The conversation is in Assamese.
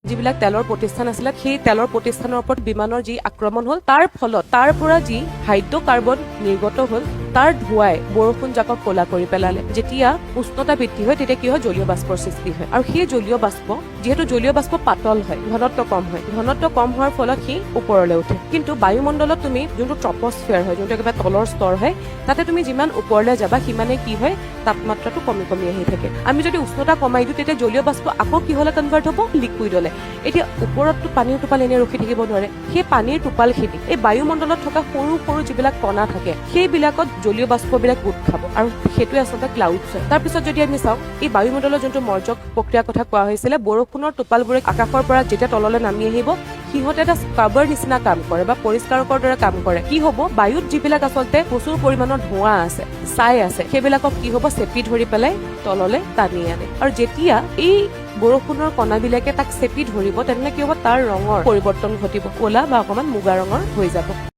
যিবিলাক তেলৰ প্ৰতিষ্ঠান আছিলে সেই তেলৰ প্ৰতিষ্ঠানৰ ওপৰত বিমানৰ যি আক্ৰমণ হ'ল তাৰ ফলত তাৰ পৰা যি হাইড্ৰ'কাৰ্বন নিৰ্গত হ'ল তাৰ ধোঁৱাই বৰষুণ জাকক ক'লা কৰি পেলালে। যেতিয়া উষ্ণতা বৃদ্ধি হয় তেতিয়া কি হয়, জলীয় বাষ্পৰ সৃষ্টি হয়। আৰু সেই জলীয় বাষ্প, যিহেতু জলীয় বাষ্প পাতল হয়, ঘনত্ব কম হয়, ঘনত্ব কম হোৱাৰ ফলত সি ওপৰলৈ উঠে। কিন্তু বায়ুমণ্ডলত তুমি যোনটো ট্ৰপস্ফিয়াৰ হয়, যোনটো একেবাৰে তলৰ স্তৰ হয়, তাতে তুমি যিমান ওপৰলৈ যাবা সিমানে কি হয়, তাপমাত্ৰাটো কমি কমি আহি থাকে। আমি যদি উষ্ণতা কমাই দিওঁ তেতিয়া জলীয় বাষ্প আকৌ কি হলে কনভাৰ্ট হ'ব, লিকুইডলে। এতিয়া ওপৰততো পানীৰ টোপাল এনে ৰখি থাকিব নোৱাৰে, সেই পানীৰ টোপালখিনি এই বায়ুমণ্ডলত থকা সৰু সৰু যিবিলাক কণা থাকে সেইবিলাকত জলীয় বাষ্পবিলাক গোট খাব আৰু সেইটোৱে আচলতে ক্লাউডছ হয়। তাৰপিছত যদি আমি চাওঁ এই বায়ুমণ্ডলৰ যোনটো মৰ্জক প্ৰক্ৰিয়াৰ কথা কোৱা হৈছিলে, বৰষুণৰ টোপালবোৰে আকাশৰ পৰা যেতিয়া তললৈ নামি আহিব সিহঁতে এটা স্ক্ৰাবৰ নিচিনা কাম কৰে বা পৰিষ্কাৰকৰ দৰে কাম কৰে। কি হ'ব, বায়ুত যিবিলাক আচলতে প্ৰচুৰ পৰিমাণৰ ধোঁৱা আছে, ছাই আছে, সেইবিলাকক কি হ'ব, চেপি ধৰি পেলাই তললৈ টানি আনে। আৰু যেতিয়া এই বৰষুণৰ কণাবিলাকে তাক চেপি ধৰিব তেনেহলে কি হ'ব, তাৰ ৰঙৰ পৰিৱৰ্তন ঘটিব, ক'লা বা অকমান মুগা ৰঙৰ হৈ যাব।